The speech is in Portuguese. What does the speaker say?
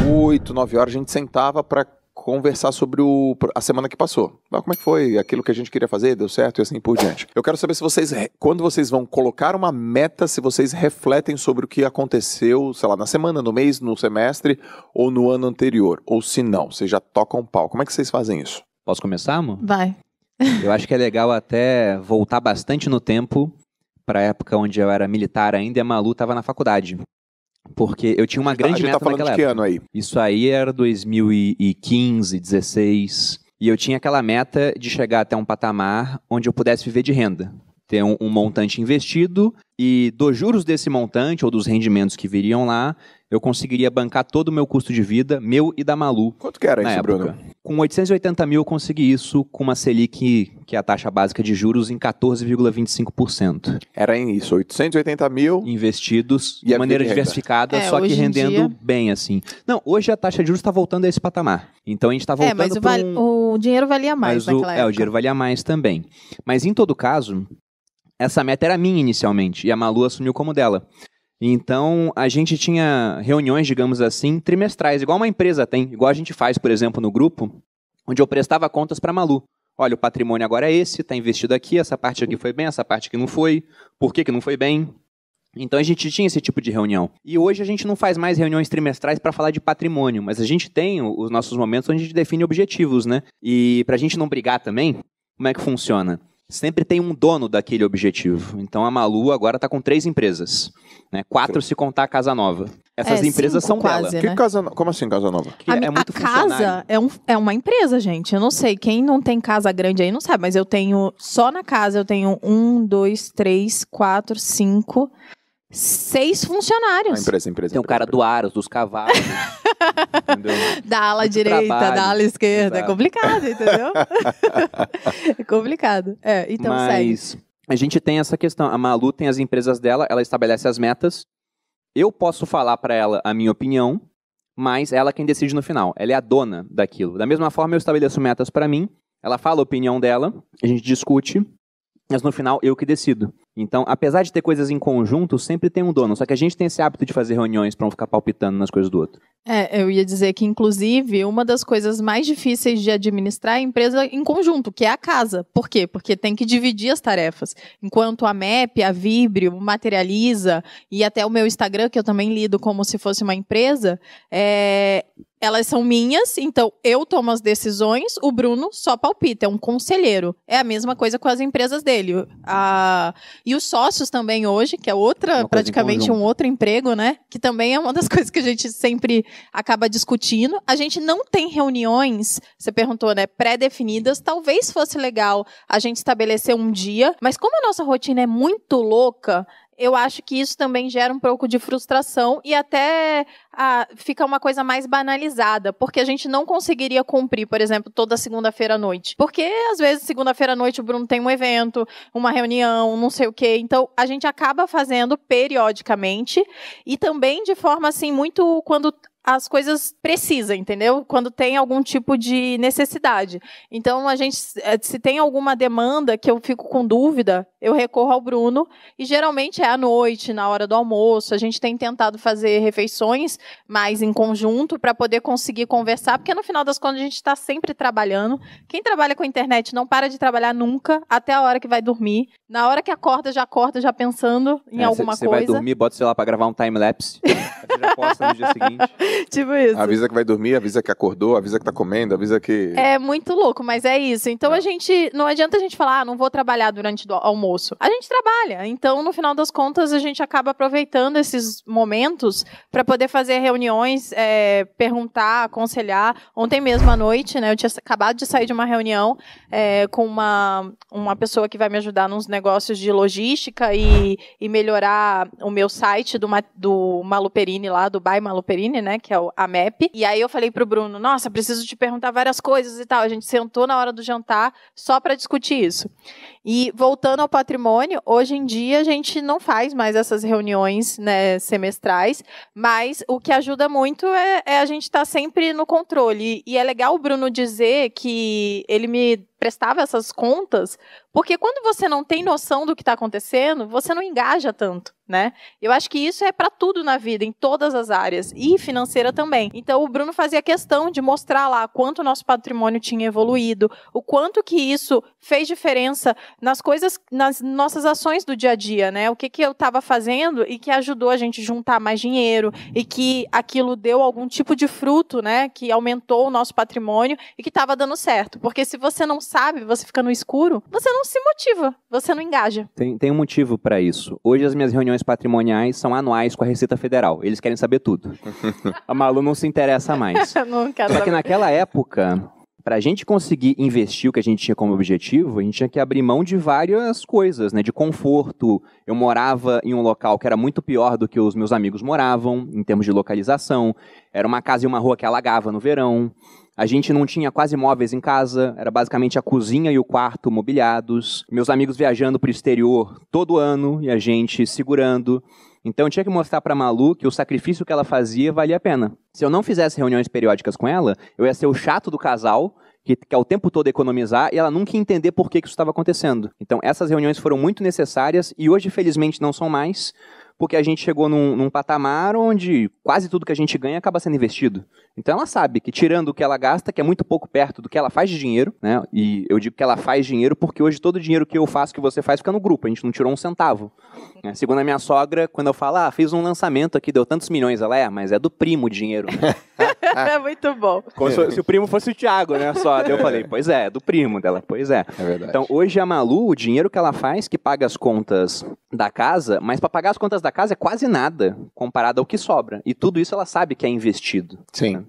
8, 9 horas, a gente sentava para conversar sobre a semana que passou. Como é que foi? Aquilo que a gente queria fazer, deu certo e assim por diante. Eu quero saber se vocês, quando vocês vão colocar uma meta, se vocês refletem sobre o que aconteceu, sei lá, na semana, no mês, no semestre ou no ano anterior. Ou se não, vocês já tocam pau. Como é que vocês fazem isso? Posso começar, amor? Vai. Eu acho que é legal até voltar bastante no tempo, para a época onde eu era militar ainda e a Malu estava na faculdade. Porque eu tinha uma grande meta naquela época. A gente tá falando de que ano aí? Isso aí era 2015, 16. E eu tinha aquela meta de chegar até um patamar onde eu pudesse viver de renda. Ter um montante investido e dos juros desse montante ou dos rendimentos que viriam lá, eu conseguiria bancar todo o meu custo de vida, meu e da Malu. Quanto que era isso, Bruno? Com 880 mil eu consegui isso com uma Selic, que é a taxa básica de juros, em 14,25%. Era isso, 880 mil... investidos de maneira diversificada, só que rendendo bem, assim. Não, hoje a taxa de juros está voltando a esse patamar. Então a gente está voltando mas o dinheiro valia mais naquela época. O dinheiro valia mais também. Mas em todo caso, essa meta era minha inicialmente, e a Malu assumiu como dela. Então, a gente tinha reuniões, digamos assim, trimestrais, igual uma empresa tem, igual a gente faz, por exemplo, no grupo, onde eu prestava contas para a Malu. Olha, o patrimônio agora é esse, está investido aqui, essa parte aqui foi bem, essa parte aqui não foi, por que não foi bem? Então, a gente tinha esse tipo de reunião. E hoje a gente não faz mais reuniões trimestrais para falar de patrimônio, mas a gente tem os nossos momentos onde a gente define objetivos, né? E para a gente não brigar também, como é que funciona? Sempre tem um dono daquele objetivo. Então a Malu agora está com 3 empresas, né? 4 se contar a Casa Nova. Essas empresas são quase, dela. né? Como assim Casa Nova? É muito a casa é uma empresa, gente. Eu não sei, quem não tem casa grande aí não sabe, mas eu tenho, só na casa eu tenho 1, 2, 3, 4, 5, 6 funcionários. Empresa. Tem o cara do Aros, dos cavalos. Entendeu? Da ala direita, da ala esquerda. Exato. É complicado, entendeu? É complicado. Então mas a gente tem essa questão. A Malu tem as empresas dela, ela estabelece as metas. Eu posso falar para ela a minha opinião, mas ela é quem decide no final. Ela é a dona daquilo. Da mesma forma, eu estabeleço metas para mim, ela fala a opinião dela, a gente discute, mas no final eu que decido. Então, apesar de ter coisas em conjunto, sempre tem um dono. Só que a gente tem esse hábito de fazer reuniões para não ficar palpitando nas coisas do outro. Eu ia dizer que, inclusive, uma das coisas mais difíceis de administrar é a empresa em conjunto, que é a casa. Por quê? Porque tem que dividir as tarefas. Enquanto a MEP, a Vibrio, Materializa e até o meu Instagram, que eu também lido como se fosse uma empresa, elas são minhas, então eu tomo as decisões, o Bruno só palpita, é um conselheiro. É a mesma coisa com as empresas dele. E os sócios também hoje, que é praticamente um outro emprego, né? Que também é uma das coisas que a gente sempre acaba discutindo. A gente não tem reuniões, você perguntou, né? Pré-definidas. Talvez fosse legal a gente estabelecer um dia, mas como a nossa rotina é muito louca, eu acho que isso também gera um pouco de frustração e até fica uma coisa mais banalizada, porque a gente não conseguiria cumprir, por exemplo, toda segunda-feira à noite. Porque, às vezes, segunda-feira à noite o Bruno tem um evento, uma reunião, não sei o quê. Então, a gente acaba fazendo periodicamente e também de forma, assim, muito quando as coisas precisam, entendeu? Quando tem algum tipo de necessidade. Então, a gente, se tem alguma demanda que eu fico com dúvida, eu recorro ao Bruno, e geralmente é à noite, na hora do almoço. A gente tem tentado fazer refeições mais em conjunto para poder conseguir conversar, porque no final das contas a gente está sempre trabalhando. Quem trabalha com a internet não para de trabalhar nunca, até a hora que vai dormir. Na hora que acorda já pensando em alguma coisa. Você vai dormir, bota o celular para gravar um time-lapse, você já posta no dia seguinte. Tipo isso. Avisa que vai dormir, avisa que acordou, avisa que tá comendo, avisa que... É muito louco, mas é isso. Então não adianta a gente falar, não vou trabalhar durante o almoço. A gente trabalha. Então, no final das contas, a gente acaba aproveitando esses momentos para poder fazer reuniões, perguntar, aconselhar. Ontem mesmo à noite, né, eu tinha acabado de sair de uma reunião com uma pessoa que vai me ajudar nos negócios de logística e melhorar o meu site do Maluperini lá, do By Maluperini, né, que é a MEP. E aí eu falei pro Bruno, nossa, preciso te perguntar várias coisas e tal. A gente sentou na hora do jantar só para discutir isso. E voltando ao patrimônio, hoje em dia a gente não faz mais essas reuniões, né, semestrais, mas o que ajuda muito é a gente estar sempre no controle. E é legal o Bruno dizer que ele me prestava essas contas, porque quando você não tem noção do que está acontecendo, você não engaja tanto, né? Eu acho que isso é para tudo na vida, em todas as áreas, e financeira também. Então, o Bruno fazia questão de mostrar lá quanto o nosso patrimônio tinha evoluído, o quanto que isso fez diferença nas coisas, nas nossas ações do dia a dia, né? O que eu estava fazendo e que ajudou a gente juntar mais dinheiro e que aquilo deu algum tipo de fruto, né? Que aumentou o nosso patrimônio e que estava dando certo. Porque se você não sabe, você fica no escuro, você não se motiva, você não engaja. Tem um motivo para isso. Hoje as minhas reuniões patrimoniais são anuais com a Receita Federal. Eles querem saber tudo. A Malu não se interessa mais. Não quero Só que saber. naquela época, para a gente conseguir investir o que a gente tinha como objetivo, a gente tinha que abrir mão de várias coisas, né? De conforto. Eu morava em um local que era muito pior do que os meus amigos moravam, em termos de localização. Era uma casa e uma rua que alagava no verão. A gente não tinha quase móveis em casa, era basicamente a cozinha e o quarto mobiliados. Meus amigos viajando para o exterior todo ano e a gente segurando. Então eu tinha que mostrar para a Malu que o sacrifício que ela fazia valia a pena. Se eu não fizesse reuniões periódicas com ela, eu ia ser o chato do casal, que quer o tempo todo economizar, e ela nunca ia entender por que isso estava acontecendo. Então essas reuniões foram muito necessárias e hoje, felizmente, não são mais, porque a gente chegou num patamar onde quase tudo que a gente ganha acaba sendo investido. Então ela sabe que tirando o que ela gasta, que é muito pouco perto do que ela faz de dinheiro, né? E eu digo que ela faz dinheiro porque hoje todo o dinheiro que eu faço, que você faz, fica no grupo. A gente não tirou um centavo. Segundo a minha sogra, quando eu falo, fiz um lançamento aqui, deu tantos milhões, ela mas é do primo o dinheiro. Né? É muito bom. Como se o primo fosse o Thiago, né? Só. Daí eu falei, pois é do primo dela. Pois é. É verdade. Então hoje a Malu, o dinheiro que ela faz, que paga as contas da casa, mas para pagar as contas da casa é quase nada comparado ao que sobra. E tudo isso ela sabe que é investido. Sim.